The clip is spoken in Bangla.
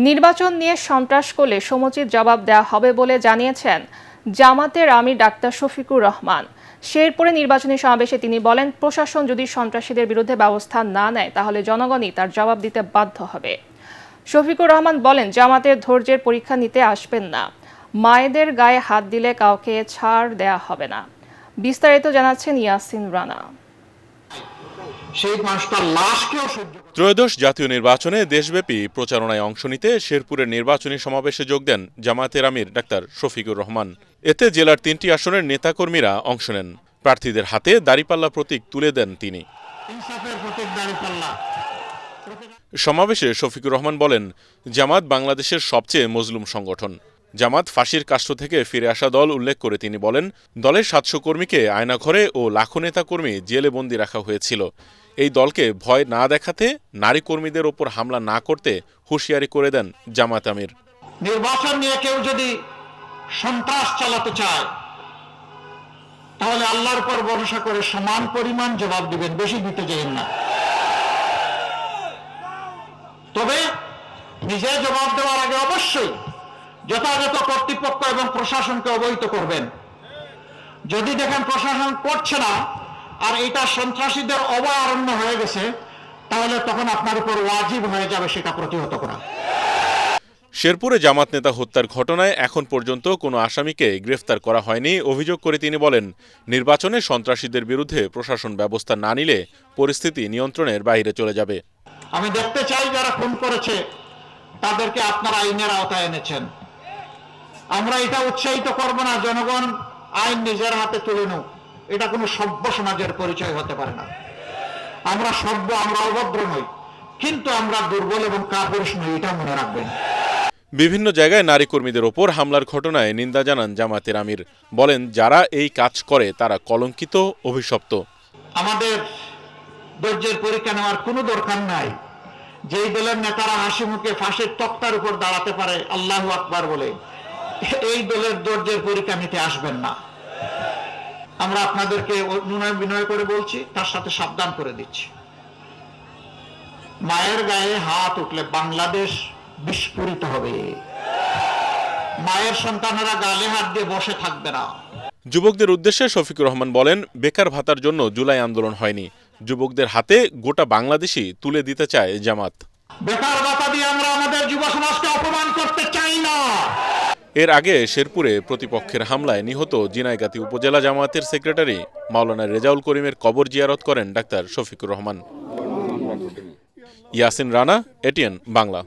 নির্বাচন নিয়ে সন্ত্রাস করলে সমুচিত জবাব দেওয়া হবে বলে জানিয়েছেন জামাতের আমির ডাক্তার শফিকুর রহমান। শেরপুরে নির্বাচনী সমাবেশে তিনি বলেন, প্রশাসন যদি সন্ত্রাসীদের বিরুদ্ধে ব্যবস্থা না নেয় তাহলে জনগণই তার জবাব দিতে বাধ্য হবে। শফিকুর রহমান বলেন, জামাতের ধৈর্যের পরীক্ষা নিতে আসবেন না, মায়েদের গায়ে হাত দিলে কাউকে ছাড় দেয়া হবে না। বিস্তারিত জানাচ্ছেন ইয়াসিন রানা। ত্রয়োদশ জাতীয় নির্বাচনে দেশব্যাপী প্রচারণায় অংশ নিতে শেরপুরের নির্বাচনী সমাবেশে যোগ দেন জামায়াতের আমির ডাক্তার শফিকুর রহমান। এতে জেলার ৩টি আসনের নেতাকর্মীরা অংশ নেন। প্রার্থীদের হাতে দাঁড়িপাল্লা প্রতীক তুলে দেন তিনি। সমাবেশে শফিকুর রহমান বলেন, জামাত বাংলাদেশের সবচেয়ে মজলুম সংগঠন। জামাত ফাঁসির কাষ্ঠ থেকে ফিরে আসা দল উল্লেখ করে তিনি বলেন, দলের ৭০০ কর্মীকে আয়নাঘরে ও লাখো নেতাকর্মী জেলে বন্দী রাখা হয়েছিল। এই দলকে ভয় না দেখাতে, নারী কর্মীদের ওপর হামলা না করতে হুঁশিয়ারি করে দেন জামাত আমির। নির্বাচন নিয়ে কেউ যদি সন্ত্রাস চালাতে চায় তাহলে আল্লাহর উপর ভরসা করে সমান পরিমাণ জবাব দিবেন, বেশি দিতে যাবেন না। তবে নিজে জবাব দেওয়ার আগে অবশ্যই যথাযথ কর্তৃপক্ষ এবং প্রশাসনকে অবহিত করবেন। যদি দেখেন প্রশাসন করছে না আর এটা সন্ত্রাসীদের অভয়ারণ্য হয়ে গেছে, তাহলে তখন আপনার উপর ওয়াজিব হয়ে যাবে সেটা প্রতিহত করা। শেরপুরে জামাত নেতা হত্যার ঘটনায় এখন পর্যন্ত কোনো আসামিকে গ্রেফতার করা হয়নি অভিযোগ করে তিনি বলেন, নির্বাচনে সন্ত্রাসীদের বিরুদ্ধে প্রশাসন ব্যবস্থা না নিলে পরিস্থিতি নিয়ন্ত্রণের বাইরে চলে যাবে। আমি দেখতে চাই যারা খুন করেছে তাদেরকে আপনারা আইনের আওতায় এনেছেন। আমরা এটা উৎসাহিত করব না জনগণ আইন নিজের হাতে তুলে নিক, এটা কোনো সভ্য সমাজের পরিচয় হতে পারে না। আমরা সভ্য, আমরা অভদ্র নই, কিন্তু আমরা দুর্বল এবং কাপুরুষ নই, এটা মনে রাখবেন। বিভিন্ন জায়গায় নারী কর্মীদের ওপর হামলার ঘটনায় নিন্দা জানান জামাতের আমির। বলেন, যারা এই কাজ করে তারা কলঙ্কিত, অভিশপ্ত। আমাদের ধৈর্যের পরীক্ষা নেওয়ার কোনো দরকার নাই। যেই দলের নেতারা হাসি মুখে ফাঁসির তক্তার উপর দাঁড়াতে পারে আল্লাহু আকবার বলে, এই দলের ধৈর্যের পরীক্ষা নিতে আসবেন না। আমরা আপনাদেরকে অনুনয় বিনয় করে বলছি, তার সাথে সাবধান করে দিচ্ছি। মায়ের গায়ে হাত উঠলে বাংলাদেশ বিস্ফোরিত হবে। মায়ের সন্তানেরা গালে হাত দিয়ে বসে থাকবে না। যুবকদের উদ্দেশ্যে শফিকুর রহমান বলেন, বেকার ভাতার জন্য জুলাই আন্দোলন হয়নি, যুবকদের হাতে গোটা বাংলাদেশই তুলে দিতে চায় জামাত। বেকার ভাতা দিয়ে আমরা আমাদের যুব সমাজকে অপমান করতে চাই না। এর আগে শেরপুরে প্রতিপক্ষের হামলায় নিহত জিনাইগাতি উপজেলা জামায়াতের সেক্রেটারি মাওলানা রেজাউল করিমের কবর জিয়ারত করেন ডাক্তার শফিকুর রহমান। ইয়াসিন রানা, এটিএন বাংলা।